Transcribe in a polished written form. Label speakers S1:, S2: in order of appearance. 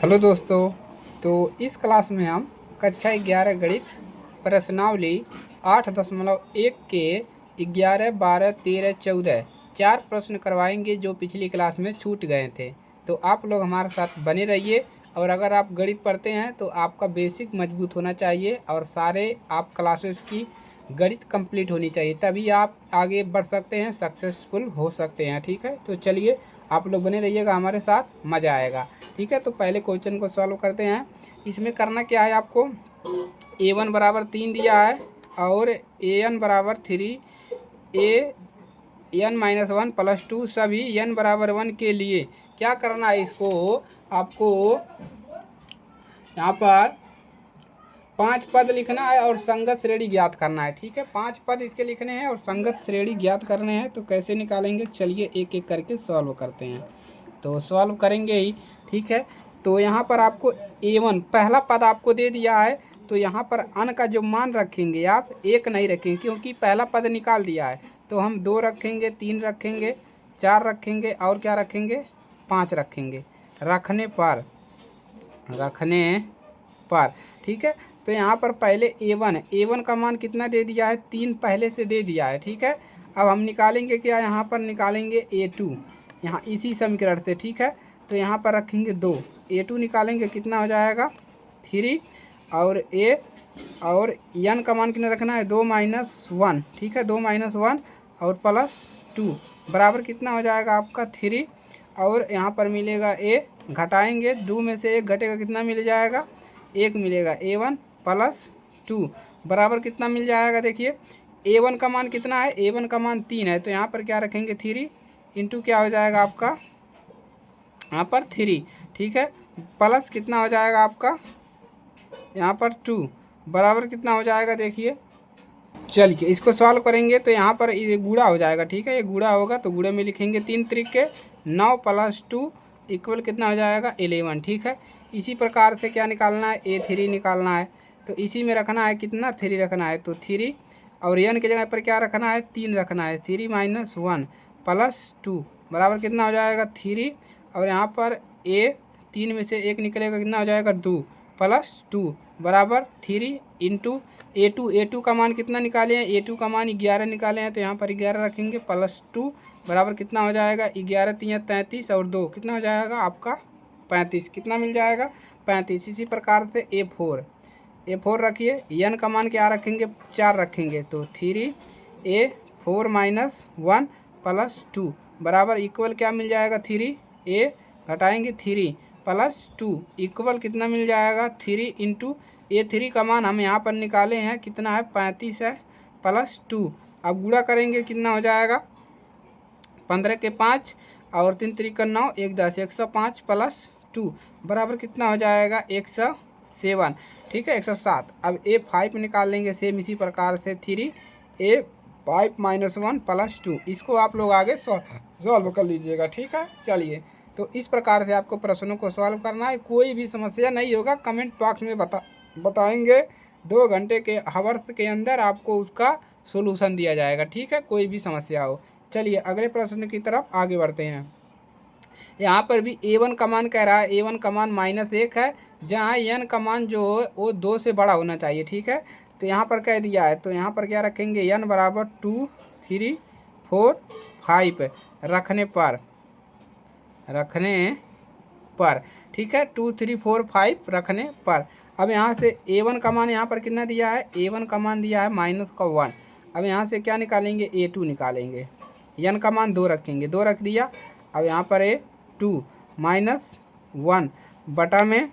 S1: Hello दोस्तों। तो इस क्लास में हम कक्षा 11 गणित प्रश्नावली 8.1 के 11, 12, 13, 14 4 प्रश्न करवाएंगे जो पिछली क्लास में छूट गए थे। तो आप लोग हमारे साथ बने रहिए। और अगर आप गणित पढ़ते हैं तो आपका बेसिक मजबूत होना चाहिए और सारे आप क्लासेस की गणित कंप्लीट होनी चाहिए, तभी आप आगे बढ़ सकते हैं, सक्सेसफुल हो सकते हैं। ठीक है, तो चलिए आप लोग बने रहिएगा हमारे साथ, मज़ा आएगा। ठीक है, तो पहले क्वेश्चन को सॉल्व करते हैं। इसमें करना क्या है, आपको a1 बराबर 3 दिया है और an बराबर 3, an-1 + 2 सभी n बराबर 1 के लिए क्या करना है, इसको आपको यहाँ पर 5 पद लिखना है और संगत श्रेणी ज्ञात करना है। ठीक है, 5 पद इसके लिखने हैं और संगत श्रेणी ज्ञात करने हैं। तो कैसे निकालेंगे, चलिए एक एक करके सॉल्व करते हैं। तो सॉल्व करेंगे ही। ठीक है, तो यहाँ पर आपको a1 पहला पद आपको दे दिया है, तो यहाँ पर अन का जो मान रखेंगे आप 1 नहीं रखेंगे, क्योंकि पहला पद निकाल दिया है। तो हम 2 रखेंगे, 3 रखेंगे, 4 रखेंगे और क्या रखेंगे, 5 रखेंगे। रखने पर ठीक है, तो यहाँ पर पहले a1 का मान कितना दे दिया है, 3 पहले से दे दिया है। ठीक है, अब हम निकालेंगे क्या, यहाँ पर निकालेंगे a2, यहाँ इसी समीकरण से। ठीक है, तो यहाँ पर रखेंगे 2, a2 निकालेंगे, कितना हो जाएगा 3, और n का मान कितना रखना है, 2 - 1। ठीक है, 2 - 1 और +2 बराबर कितना हो जाएगा आपका 3, और यहाँ पर मिलेगा a, घटाएंगे 2 में से 1 घटेगा, कितना मिल जाएगा 1 मिलेगा। a1 + 2 बराबर कितना मिल जाएगा, देखिए a1 का मान कितना है, a1 का मान 3 है, तो यहाँ पर क्या रखेंगे 3 इंटू क्या हो जाएगा आपका यहाँ पर 3। ठीक है, प्लस कितना हो जाएगा आपका यहाँ पर 2 बराबर कितना हो जाएगा, देखिए चलिए इसको सॉल्व करेंगे तो यहाँ पर ये गुणा हो जाएगा। ठीक है, ये गुणा होगा तो गुणे में लिखेंगे 3 त्रिके 9 + 2 इक्वल कितना हो जाएगा 11। ठीक है, इसी प्रकार से क्या निकालना है, a3 निकालना है, तो इसी में रखना है कितना 3 रखना है, तो 3 और n की जगह पर क्या रखना है 3 रखना है। 3 - 1 + 2 बराबर कितना हो जाएगा 3, और यहाँ पर a 3 में से 1 निकलेगा, कितना हो जाएगा 2 + 2 बराबर 3 इंटू a2 का मान कितना निकाले हैं, a2 का मान 11 निकाले हैं, तो यहाँ पर 11 रखेंगे +2 बराबर कितना हो जाएगा 11 × 3 = 33 और 2 कितना हो जाएगा आपका 35, कितना मिल जाएगा 35। इसी प्रकार से a4 रखिए, n का मान क्या रखेंगे 4 रखेंगे, तो 3a4 - 1 + 2 बराबर इक्वल क्या मिल जाएगा 3a घटाएंगे 3 + 2 इक्वल कितना मिल जाएगा 3 इंटू a3 का मान हम यहाँ पर निकाले हैं, कितना है 35 है +2। अब गुणा करेंगे कितना हो जाएगा 15 के 5 और 3 × 3 = 9, 1 10 105 + 2 बराबर कितना हो जाएगा 107। ठीक है, 107। अब a5 निकाल लेंगे, सेम इसी प्रकार से 3a5 - 1 + 2, इसको आप लोग आगे सॉल्व कर लीजिएगा। ठीक है, चलिए तो इस प्रकार से आपको प्रश्नों को सॉल्व करना है। कोई भी समस्या नहीं होगा, कमेंट बॉक्स में बताएंगे, 2 घंटे के हावर्स के अंदर आपको उसका सोल्यूशन दिया जाएगा। ठीक है, कोई भी समस्या हो। चलिए अगले प्रश्न की तरफ आगे बढ़ते हैं। यहाँ पर भी a1 का मान कह रहा है, a1 का मान -1 है, जहाँ n का मान जो है वो 2 से बड़ा होना चाहिए। ठीक है, तो यहाँ पर कह दिया है, तो यहाँ पर क्या रखेंगे n बराबर 2 3 4 5 रखने पर। ठीक है, 2 3 4 5 रखने पर। अब यहाँ से a1 का मान यहाँ पर कितना दिया है, a1 का मान दिया है -1। अब यहाँ से क्या निकालेंगे a2 निकालेंगे, n का मान 2 रखेंगे, 2 रख दिया। अब यहाँ पर 2 - 1 बटा में